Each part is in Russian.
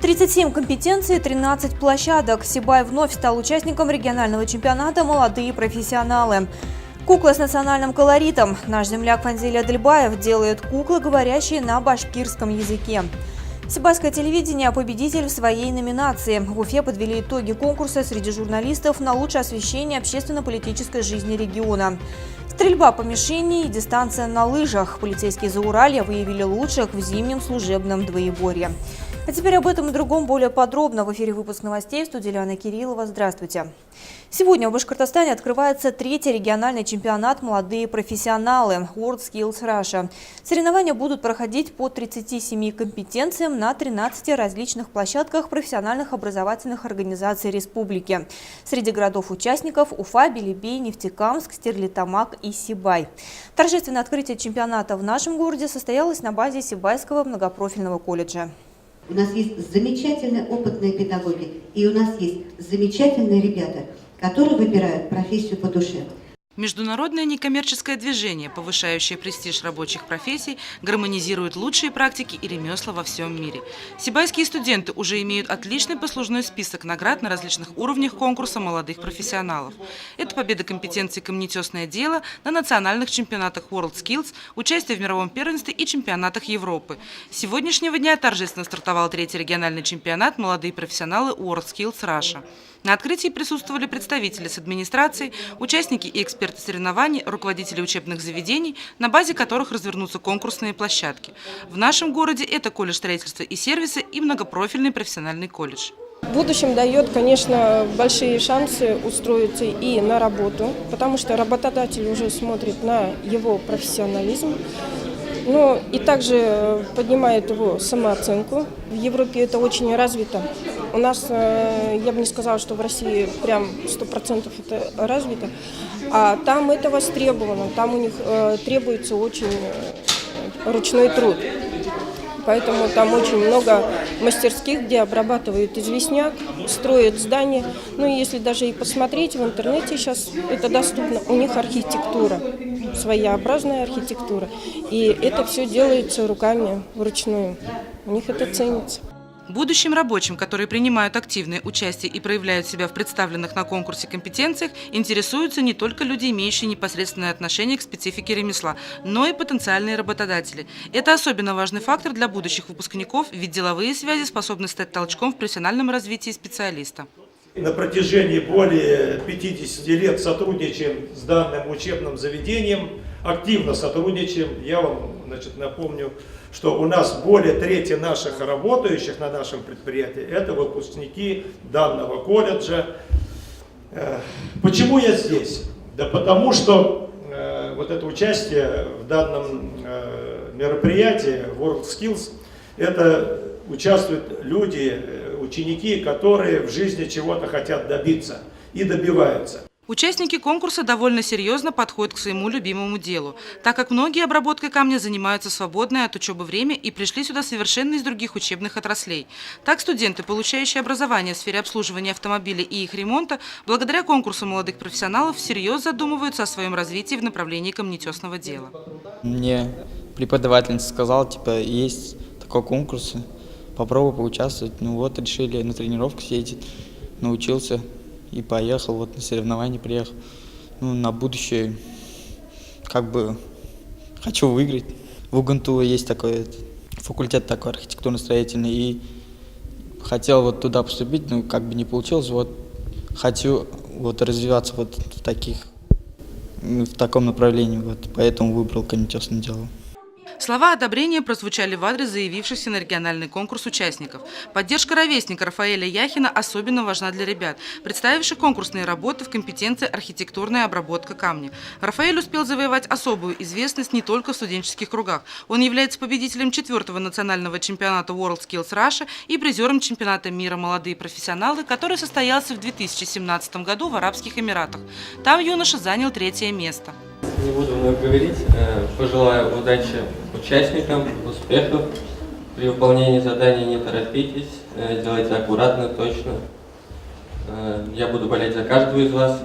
«37 компетенций, 13 площадок». Сибай вновь стал участником регионального чемпионата «Молодые профессионалы». Куклы с национальным колоритом. Наш земляк Фанзиль Адельбаев делает куклы, говорящие на башкирском языке. Сибайское телевидение – победитель в своей номинации. В Уфе подвели итоги конкурса среди журналистов на лучшее освещение общественно-политической жизни региона. Стрельба по мишени и дистанция на лыжах. Полицейские Зауралья выявили лучших в зимнем служебном двоеборье. А теперь об этом и другом более подробно. В эфире выпуск новостей. В студии Лиана Кириллова. Здравствуйте. Сегодня в Башкортостане открывается 3-й региональный чемпионат «Молодые профессионалы» WorldSkills Russia. Соревнования будут проходить по 37 компетенциям на 13 различных площадках профессиональных образовательных организаций республики. Среди городов-участников – Уфа, Белебей, Нефтекамск, Стерлитамак и Сибай. Торжественное открытие чемпионата в нашем городе состоялось на базе Сибайского многопрофильного колледжа. У нас есть замечательные опытные педагоги, и у нас есть замечательные ребята, которые выбирают профессию по душе. Международное некоммерческое движение, повышающее престиж рабочих профессий, гармонизирует лучшие практики и ремесла во всем мире. Сибайские студенты уже имеют отличный послужной список наград на различных уровнях конкурса молодых профессионалов. Это победа компетенции «Камнетесное дело» на национальных чемпионатах WorldSkills, участие в мировом первенстве и чемпионатах Европы. С сегодняшнего дня торжественно стартовал 3-й региональный чемпионат «Молодые профессионалы» WorldSkills Russia. На открытии присутствовали представители с администрации, участники и эксперты соревнований, руководители учебных заведений, на базе которых развернутся конкурсные площадки. В нашем городе это колледж строительства и сервиса и многопрофильный профессиональный колледж. В будущем дает, конечно, большие шансы устроиться и на работу, потому что работодатель уже смотрит на его профессионализм. Ну и также поднимает его самооценку. В Европе это очень развито. У нас, я бы не сказала, что в России прям 100% это развито, а там это востребовано, там у них требуется очень ручной труд. Поэтому там очень много мастерских, где обрабатывают известняк, строят здания. Ну и если даже и посмотреть в интернете, сейчас это доступно, у них архитектура, своеобразная архитектура. И это все делается руками вручную. У них это ценится. Будущим рабочим, которые принимают активное участие и проявляют себя в представленных на конкурсе компетенциях, интересуются не только люди, имеющие непосредственное отношение к специфике ремесла, но и потенциальные работодатели. Это особенно важный фактор для будущих выпускников, ведь деловые связи способны стать толчком в профессиональном развитии специалиста. На протяжении более 50 лет сотрудничаем с данным учебным заведением, активно сотрудничаем. Я вам напомню, что у нас более трети наших работающих на нашем предприятии – это выпускники данного колледжа. Почему я здесь? Да потому что вот это участие в данном мероприятии WorldSkills – это участвуют люди, ученики, которые в жизни чего-то хотят добиться и добиваются. Участники конкурса довольно серьезно подходят к своему любимому делу, так как многие обработкой камня занимаются в свободное от учебы время и пришли сюда совершенно из других учебных отраслей. Так студенты, получающие образование в сфере обслуживания автомобилей и их ремонта, благодаря конкурсу молодых профессионалов всерьез задумываются о своем развитии в направлении камнетесного дела. Мне преподавательница сказала, есть такой конкурс, попробуй поучаствовать. Ну вот, решили на тренировку съездить, научился. И поехал, вот на соревнования приехал. Ну, на будущее, хочу выиграть. В УГНТУ есть такой факультет такой архитектурно-строительный, и хотел вот туда поступить, но не получилось. Вот хочу развиваться в таком направлении, поэтому выбрал камнетесное дело. Слова одобрения прозвучали в адрес заявившихся на региональный конкурс участников. Поддержка ровесника Рафаэля Яхина особенно важна для ребят, представивших конкурсные работы в компетенции архитектурная обработка камня. Рафаэль успел завоевать особую известность не только в студенческих кругах. Он является победителем 4-го национального чемпионата WorldSkills Russia и призером чемпионата мира «Молодые профессионалы», который состоялся в 2017 году в Арабских Эмиратах. Там юноша занял 3-е место. Не буду много говорить. Пожелаю удачи участникам, успехов. При выполнении заданий не торопитесь, делайте аккуратно, точно. Я буду болеть за каждого из вас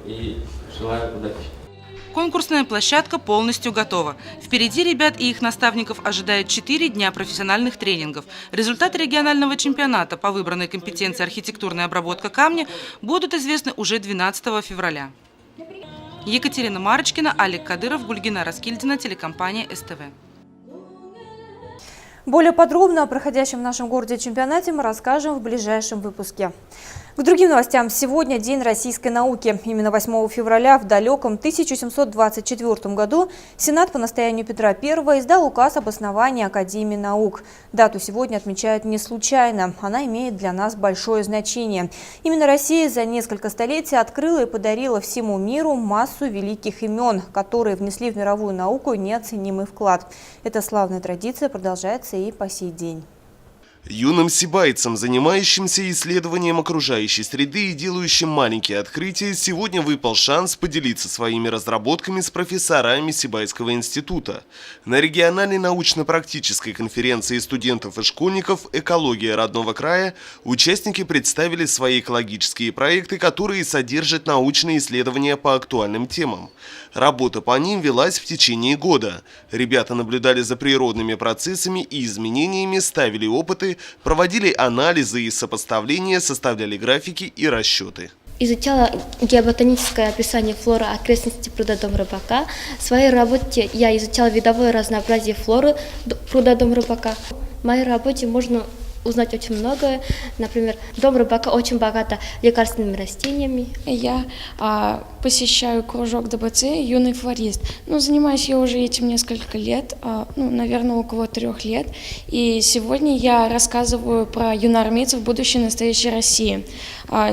и желаю удачи. Конкурсная площадка полностью готова. Впереди ребят и их наставников ожидают 4 дня профессиональных тренингов. Результаты регионального чемпионата по выбранной компетенции архитектурная обработка камня будут известны уже 12 февраля. Екатерина Марочкина, Алик Кадыров, Гульгина Раскильдина, телекомпания СТВ. Более подробно о проходящем в нашем городе чемпионате мы расскажем в ближайшем выпуске. К другим новостям. Сегодня День российской науки. Именно 8 февраля в далеком 1724 году Сенат по настоянию Петра I издал указ об основании Академии наук. Дату сегодня отмечают не случайно. Она имеет для нас большое значение. Именно Россия за несколько столетий открыла и подарила всему миру массу великих имен, которые внесли в мировую науку неоценимый вклад. Эта славная традиция продолжается и по сей день. Юным сибайцам, занимающимся исследованием окружающей среды и делающим маленькие открытия, сегодня выпал шанс поделиться своими разработками с профессорами Сибайского института. На региональной научно-практической конференции студентов и школьников «Экология родного края» участники представили свои экологические проекты, которые содержат научные исследования по актуальным темам. Работа по ним велась в течение года. Ребята наблюдали за природными процессами и изменениями, ставили опыты, проводили анализы и сопоставления, составляли графики и расчеты. Изучала геоботаническое описание флоры окрестностей пруда Дом Рыбака. В своей работе я изучала видовое разнообразие флоры пруда Дом Рыбака. В моей работе можно узнать очень многое. Например, Дом Рыбака очень богата лекарственными растениями. Я посещаю кружок ДБЦ «Юный флорист». Занимаюсь я уже этим несколько лет, наверное, около 3 лет. И сегодня я рассказываю про юноармейцев будущей настоящей России.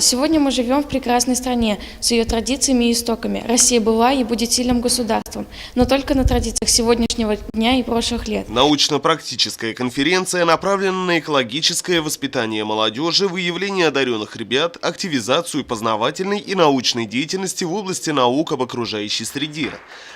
Сегодня мы живем в прекрасной стране с ее традициями и истоками. Россия была и будет сильным государством, но только на традициях сегодняшнего дня и прошлых лет. Научно-практическая конференция направлена на экологическое воспитание молодежи, выявление одаренных ребят, активизацию познавательной и научной деятельности в области наук об окружающей среде.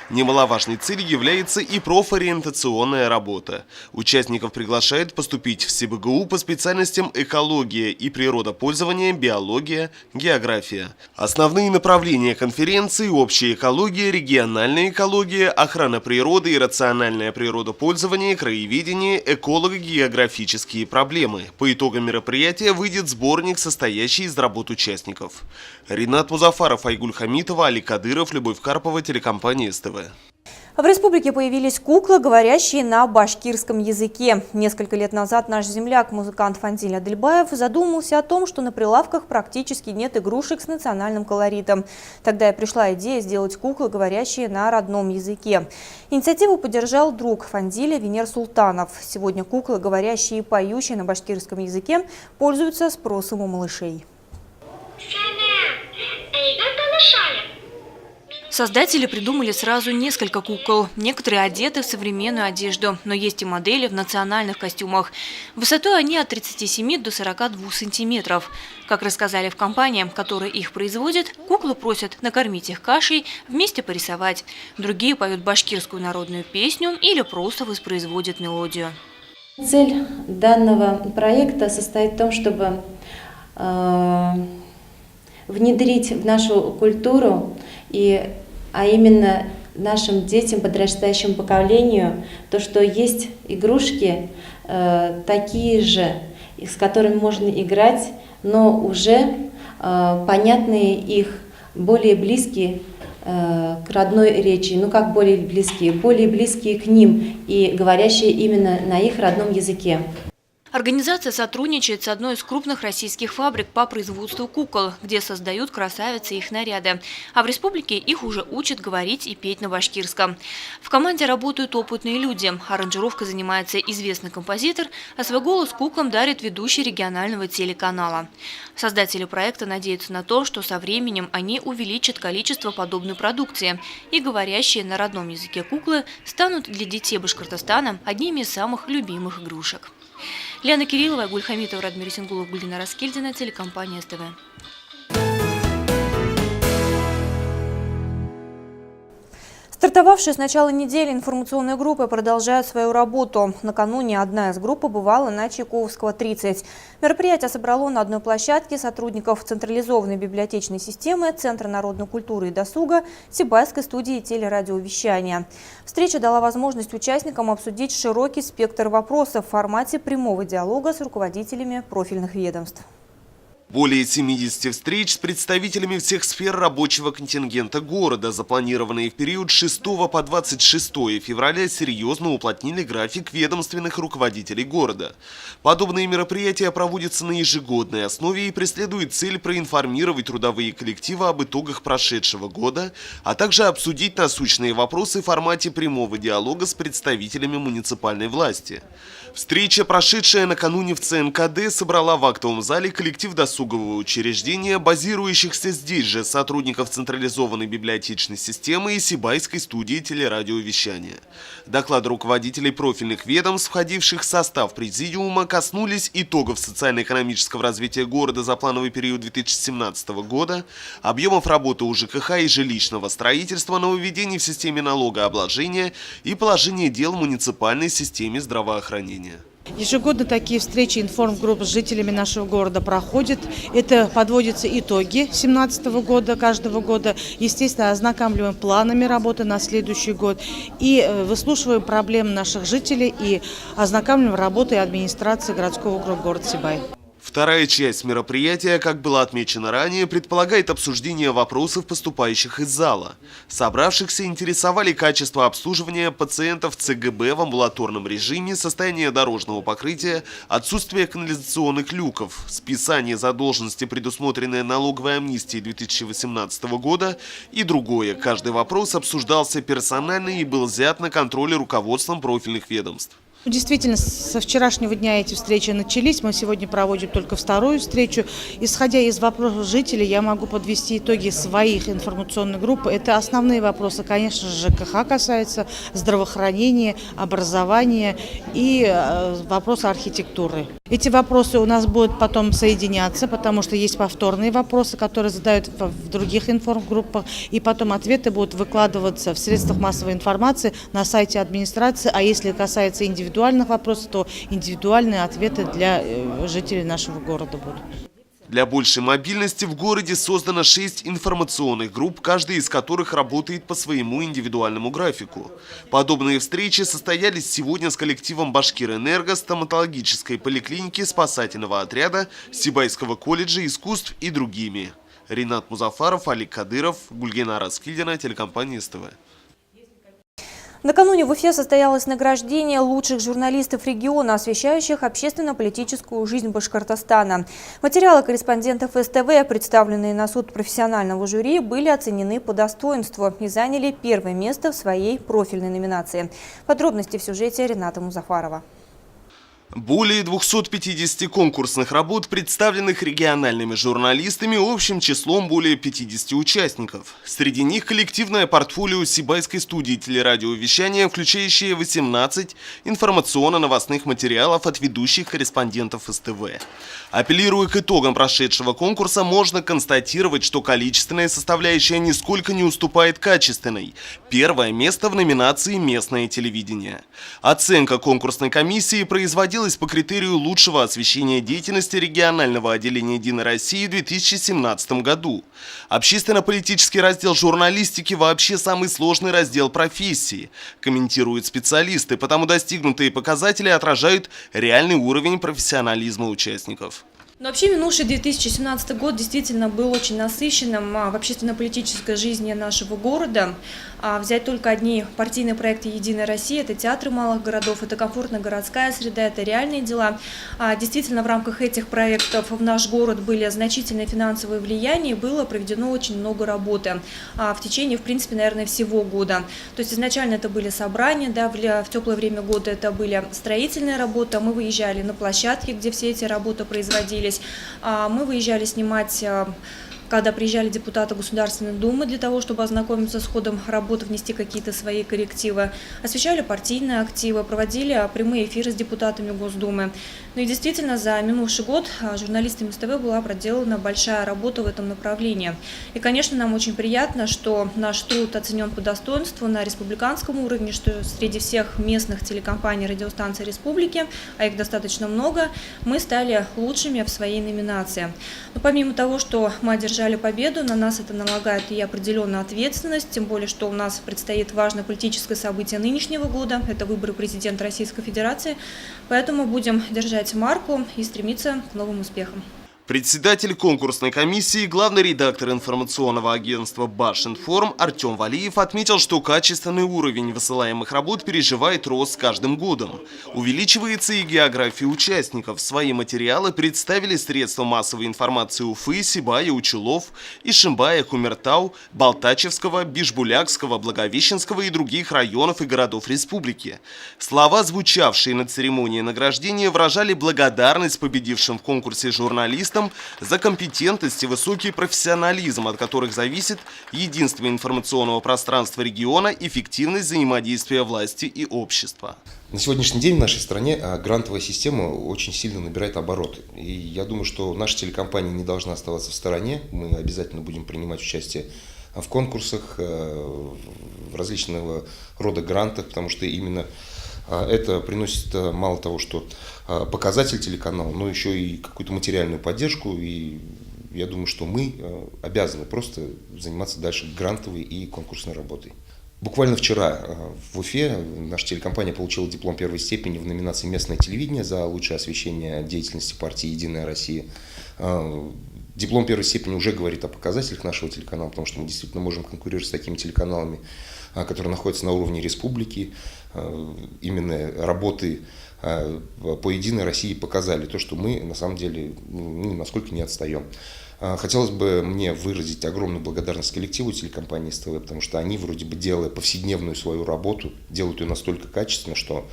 Немаловажной целью является и профориентационная работа. Участников приглашают поступить в СибГУ по специальностям экология и природопользование, биология, география. Основные направления конференции – общая экология, региональная экология, охрана природы и рациональное природопользование, краеведение, эколого-географические проблемы. По итогам мероприятия выйдет сборник, состоящий из работ участников. Ринат Музафаров, Айгуль Хамитова, Алик Кадыров, Любовь Карпова, телекомпания СТВ. В республике появились куклы, говорящие на башкирском языке. Несколько лет назад наш земляк, музыкант Фанзиль Адельбаев, задумался о том, что на прилавках практически нет игрушек с национальным колоритом. Тогда и пришла идея сделать куклы, говорящие на родном языке. Инициативу поддержал друг Фанзиля Венер Султанов. Сегодня куклы, говорящие и поющие на башкирском языке, пользуются спросом у малышей. Создатели придумали сразу несколько кукол. Некоторые одеты в современную одежду, но есть и модели в национальных костюмах. Высотой они от 37 до 42 сантиметров. Как рассказали в компании, которая их производит, куклы просят накормить их кашей, вместе порисовать. Другие поют башкирскую народную песню или просто воспроизводят мелодию. Цель данного проекта состоит в том, чтобы внедрить в нашу культуру а именно нашим детям, подрастающему поколению, то, что есть игрушки такие же, с которыми можно играть, но уже понятные их, более близкие к родной речи. Как более близкие к ним и говорящие именно на их родном языке. Организация сотрудничает с одной из крупных российских фабрик по производству кукол, где создают красавицы и их наряды. А в республике их уже учат говорить и петь на башкирском. В команде работают опытные люди. Аранжировкой занимается известный композитор, а свой голос куклам дарит ведущий регионального телеканала. Создатели проекта надеются на то, что со временем они увеличат количество подобной продукции, и говорящие на родном языке куклы станут для детей Башкортостана одними из самых любимых игрушек. Лена Кириллова, Айгуль Хамитова, Радмир Сингулов, Гульгина Раскильдина, телекомпания СТВ. Стартовавшие с начала недели информационные группы продолжают свою работу. Накануне одна из групп побывала на Чайковского, 30. Мероприятие собрало на одной площадке сотрудников централизованной библиотечной системы, Центра народной культуры и досуга, Сибайской студии телерадиовещания. Встреча дала возможность участникам обсудить широкий спектр вопросов в формате прямого диалога с руководителями профильных ведомств. Более 70 встреч с представителями всех сфер рабочего контингента города, запланированные в период с 6 по 26 февраля, серьезно уплотнили график ведомственных руководителей города. Подобные мероприятия проводятся на ежегодной основе и преследуют цель проинформировать трудовые коллективы об итогах прошедшего года, а также обсудить насущные вопросы в формате прямого диалога с представителями муниципальной власти. Встреча, прошедшая накануне в ЦНКД, собрала в актовом зале коллектив досугового учреждения, базирующихся здесь же сотрудников централизованной библиотечной системы и Сибайской студии телерадиовещания. Доклады руководителей профильных ведомств, входивших в состав президиума, коснулись итогов социально-экономического развития города за плановый период 2017 года, объемов работы у ЖКХ и жилищного строительства, нововведений в системе налогообложения и положения дел в муниципальной системе здравоохранения. Ежегодно такие встречи информгрупп с жителями нашего города проходят. Это подводятся итоги 2017 года, каждого года. Естественно, ознакомливаем планами работы на следующий год. И выслушиваем проблемы наших жителей и ознакомливаем работой администрации городского округа города Сибай. Вторая часть мероприятия, как было отмечено ранее, предполагает обсуждение вопросов, поступающих из зала. Собравшихся интересовали качество обслуживания пациентов ЦГБ в амбулаторном режиме, состояние дорожного покрытия, отсутствие канализационных люков, списание задолженности, предусмотренной налоговой амнистией 2018 года и другое. Каждый вопрос обсуждался персонально и был взят на контроль руководством профильных ведомств. Действительно, со вчерашнего дня эти встречи начались. Мы сегодня проводим только вторую встречу. Исходя из вопросов жителей, я могу подвести итоги своих информационных групп. Это основные вопросы, конечно же, ЖКХ касается, здравоохранения, образования и вопросы архитектуры. Эти вопросы у нас будут потом соединяться, потому что есть повторные вопросы, которые задают в других информгруппах, и потом ответы будут выкладываться в средствах массовой информации на сайте администрации, а если касается индивидуальных вопросов, то индивидуальные ответы для жителей нашего города будут. Для большей мобильности в городе создано 6 информационных групп, каждая из которых работает по своему индивидуальному графику. Подобные встречи состоялись сегодня с коллективом Башкирэнерго, стоматологической поликлиники, спасательного отряда, Сибайского колледжа искусств и другими. Ринат Музафаров, Алик Кадыров, Гульгена Раскильдина, телекомпания СТВ. Накануне в Уфе состоялось награждение лучших журналистов региона, освещающих общественно-политическую жизнь Башкортостана. Материалы корреспондентов СТВ, представленные на суд профессионального жюри, были оценены по достоинству и заняли первое место в своей профильной номинации. Подробности в сюжете Рината Музафарова. Более 250 конкурсных работ, представленных региональными журналистами, общим числом более 50 участников. Среди них коллективное портфолио Сибайской студии телерадиовещания, включающее 18 информационно-новостных материалов от ведущих корреспондентов СТВ. Апеллируя к итогам прошедшего конкурса, можно констатировать, что количественная составляющая нисколько не уступает качественной. Первое место в номинации «Местное телевидение». Оценка конкурсной комиссии производилась по критерию лучшего освещения деятельности регионального отделения «Единой России» в 2017 году. Общественно-политический раздел журналистики вообще самый сложный раздел профессии, комментируют специалисты, потому достигнутые показатели отражают реальный уровень профессионализма участников. Но вообще минувший 2017 год действительно был очень насыщенным в общественно-политической жизни нашего города. Взять только одни партийные проекты «Единой России» – это театры малых городов, это комфортная городская среда, это реальные дела. Действительно, в рамках этих проектов в наш город были значительные финансовые влияния, и было проведено очень много работы в течение, в принципе, наверное, всего года. То есть изначально это были собрания, да, в теплое время года это были строительные работы, мы выезжали на площадки, где все эти работы производились, мы выезжали снимать когда приезжали депутаты Государственной Думы для того, чтобы ознакомиться с ходом работы, внести какие-то свои коррективы, освещали партийные активы, проводили прямые эфиры с депутатами Госдумы. Ну и действительно, за минувший год журналистами СТВ была проделана большая работа в этом направлении. И, конечно, нам очень приятно, что наш труд оценен по достоинству на республиканском уровне, что среди всех местных телекомпаний, радиостанций республики, а их достаточно много, мы стали лучшими в своей номинации. Но помимо того, что мы одержали победу, на нас это налагает и определенную ответственность, тем более, что у нас предстоит важное политическое событие нынешнего года, это выборы президента Российской Федерации, поэтому будем держать марку и стремиться к новым успехам. Председатель конкурсной комиссии, главный редактор информационного агентства «Башинформ» Артем Валиев отметил, что качественный уровень высылаемых работ переживает рост с каждым годом. Увеличивается и география участников. Свои материалы представили средства массовой информации Уфы, Сибая, Учулов, Ишимбая, Кумертау, Балтачевского, Бишбулякского, Благовещенского и других районов и городов республики. Слова, звучавшие на церемонии награждения, выражали благодарность победившим в конкурсе журналистам за компетентность и высокий профессионализм, от которых зависит единство информационного пространства региона, эффективность взаимодействия власти и общества. На сегодняшний день в нашей стране грантовая система очень сильно набирает обороты. И я думаю, что наша телекомпания не должна оставаться в стороне. Мы обязательно будем принимать участие в конкурсах, в различного рода грантах, потому что именно это приносит мало того, что показатель телеканала, но еще и какую-то материальную поддержку. И я думаю, что мы обязаны просто заниматься дальше грантовой и конкурсной работой. Буквально вчера в Уфе наша телекомпания получила диплом первой степени в номинации «Местное телевидение» за лучшее освещение деятельности партии «Единая Россия». Диплом первой степени уже говорит о показателях нашего телеканала, потому что мы действительно можем конкурировать с такими телеканалами, которые находятся на уровне республики. Именно работы по «Единой России» показали то, что мы на самом деле насколько не отстаем. Хотелось бы мне выразить огромную благодарность коллективу телекомпании СТВ, потому что они, вроде бы делая повседневную свою работу, делают ее настолько качественно, что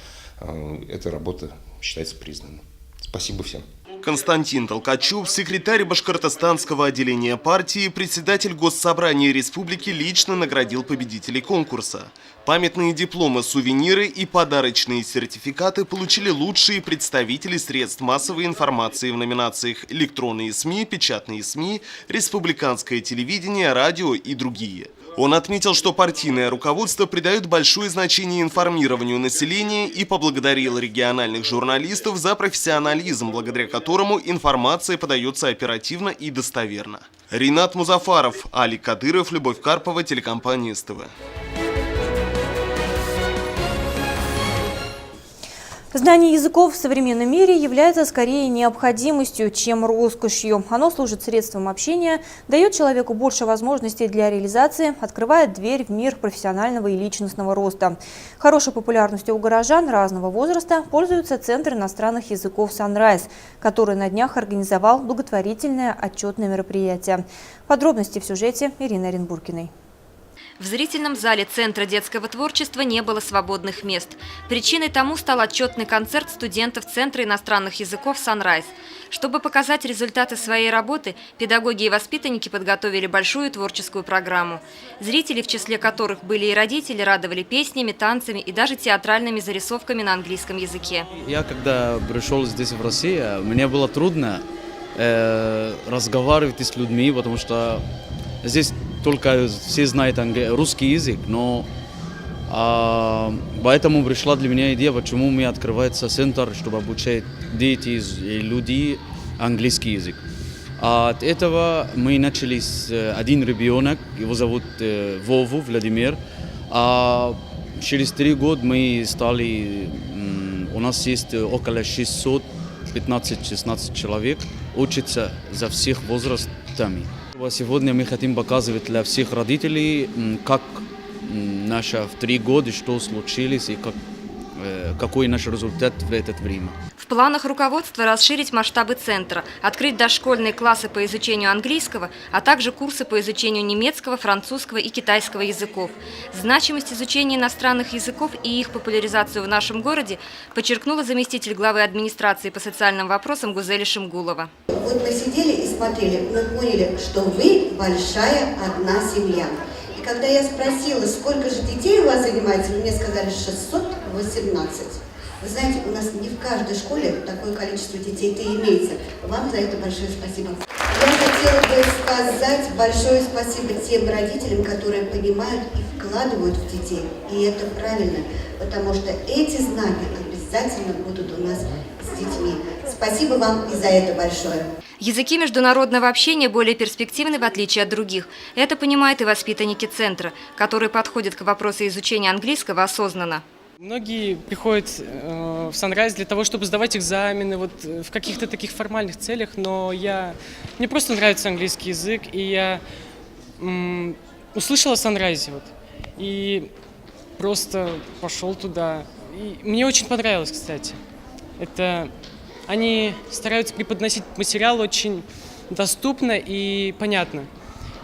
эта работа считается признанной. Спасибо всем. Константин Толкачев, секретарь башкортостанского отделения партии, председатель Госсобрания Республики, лично наградил победителей конкурса. Памятные дипломы, сувениры и подарочные сертификаты получили лучшие представители средств массовой информации в номинациях «Электронные СМИ», «Печатные СМИ», «Республиканское телевидение», «Радио» и другие. Он отметил, что партийное руководство придает большое значение информированию населения и поблагодарил региональных журналистов за профессионализм, благодаря которому информация подается оперативно и достоверно. Ринат Музафаров, Алик Кадыров, Любовь Карпова, телекомпания СТВ. Знание языков в современном мире является скорее необходимостью, чем роскошью. Оно служит средством общения, дает человеку больше возможностей для реализации, открывает дверь в мир профессионального и личностного роста. Хорошей популярностью у горожан разного возраста пользуется Центр иностранных языков Sunrise, который на днях организовал благотворительное отчетное мероприятие. Подробности в сюжете Ирины Оренбургиной. В зрительном зале Центра детского творчества не было свободных мест. Причиной тому стал отчетный концерт студентов Центра иностранных языков Sunrise. Чтобы показать результаты своей работы, педагоги и воспитанники подготовили большую творческую программу. Зрители, в числе которых были и родители, радовали песнями, танцами и даже театральными зарисовками на английском языке. Я когда пришел здесь в Россию, мне было трудно разговаривать с людьми, потому что здесь только все знают русский язык, но поэтому пришла для меня идея, почему мне открывается центр, чтобы обучать детей и людей английский язык. От этого мы начали с один ребенок, его зовут Вову Владимир. А через 3 года мы стали, у нас есть около 615-16 человек, учатся за всех возрастами. Сегодня мы хотим показывать для всех родителей, как в 3 года, что случилось и как какой наш результат в это время. В планах руководства расширить масштабы центра, открыть дошкольные классы по изучению английского, а также курсы по изучению немецкого, французского и китайского языков. Значимость изучения иностранных языков и их популяризацию в нашем городе подчеркнула заместитель главы администрации по социальным вопросам Гузели Шимгулова. Вот мы сидели и смотрели, мы поняли, что вы большая одна семья. И когда я спросила, сколько же детей у вас занимается, мне сказали 618. Вы знаете, у нас не в каждой школе такое количество детей-то имеется. Вам за это большое спасибо. Я хотела бы сказать большое спасибо тем родителям, которые понимают и вкладывают в детей. И это правильно, потому что эти знания обязательно будут у нас с детьми. Спасибо вам и за это большое. Языки международного общения более перспективны, в отличие от других. Это понимают и воспитанники центра, которые подходят к вопросу изучения английского осознанно. Многие приходят в Sunrise для того, чтобы сдавать экзамены вот, в каких-то таких формальных целях, но мне просто нравится английский язык, и я услышал о Sunrise вот, и просто пошел туда. И мне очень понравилось, кстати. Они стараются преподносить материал очень доступно и понятно,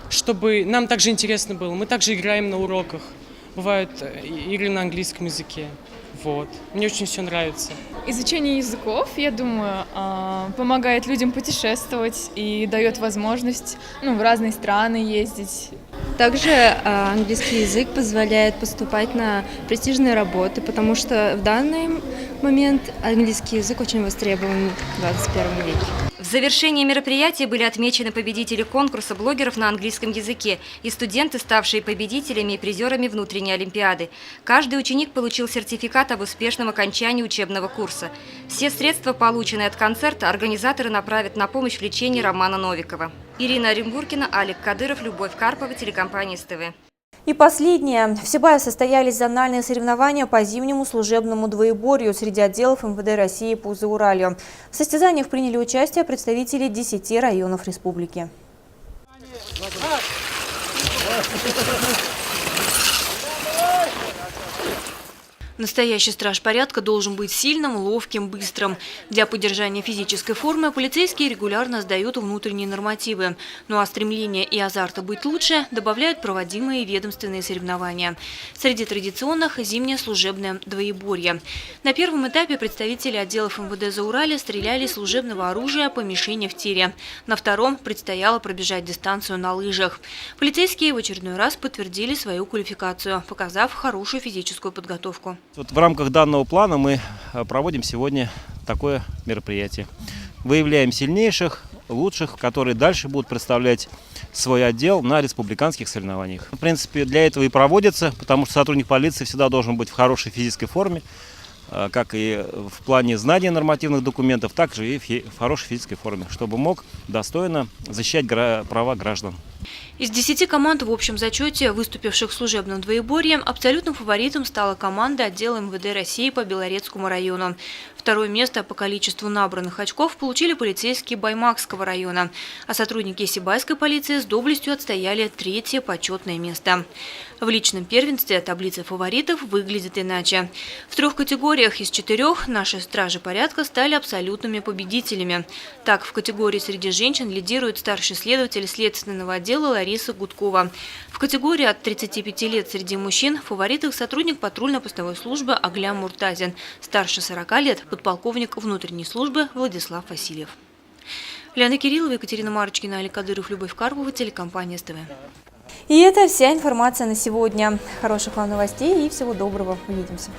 чтобы нам также интересно было. Мы также играем на уроках. Бывают игры на английском языке. Вот. Мне очень все нравится. Изучение языков, я думаю, помогает людям путешествовать и дает возможность в разные страны ездить. Также английский язык позволяет поступать на престижные работы, потому что в данный момент английский язык очень востребован в 21 веке. В завершении мероприятия были отмечены победители конкурса блогеров на английском языке и студенты, ставшие победителями и призерами внутренней олимпиады. Каждый ученик получил сертификат об успешном окончании учебного курса. Все средства, полученные от концерта, организаторы направят на помощь в лечении Романа Новикова. Ирина Оренбургина, Алик Кадыров, Любовь Карпова, телекомпания СТВ. И последнее. В Сибае состоялись зональные соревнования по зимнему служебному двоеборью среди отделов МВД России по Зауралью. В состязаниях приняли участие представители 10 районов республики. Настоящий страж порядка должен быть сильным, ловким, быстрым. Для поддержания физической формы полицейские регулярно сдают внутренние нормативы. Ну а стремление и азарта быть лучше добавляют проводимые ведомственные соревнования. Среди традиционных – зимнее служебное двоеборье. На первом этапе представители отделов МВД Зауралья стреляли из служебного оружия по мишени в тире. На втором предстояло пробежать дистанцию на лыжах. Полицейские в очередной раз подтвердили свою квалификацию, показав хорошую физическую подготовку. Вот в рамках данного плана мы проводим сегодня такое мероприятие. Выявляем сильнейших, лучших, которые дальше будут представлять свой отдел на республиканских соревнованиях. В принципе, для этого и проводится, потому что сотрудник полиции всегда должен быть в хорошей физической форме, как и в плане знания нормативных документов, так же и в хорошей физической форме, чтобы мог достойно защищать права граждан. Из 10 команд в общем зачете, выступивших в служебном двоеборье, абсолютным фаворитом стала команда отдела МВД России по Белорецкому району. Второе место по количеству набранных очков получили полицейские Баймакского района, а сотрудники Сибайской полиции с доблестью отстояли 3-е почетное место. В личном первенстве таблица фаворитов выглядит иначе. В 3 категориях из 4 наши стражи порядка стали абсолютными победителями. Так, в категории среди женщин лидирует старший следователь следственного отдела Лариса Гудкова. В категории от 35 лет среди мужчин фаворитов сотрудник патрульно-постовой службы Аглям Муртазин, старше 40 лет подполковник внутренней службы Владислав Васильев. Лена Кириллова, Екатерина Марочкина, Алик Кадыров, Любовь Карпова, телекомпания СТВ. И это вся информация на сегодня. Хороших вам новостей и всего доброго. Увидимся.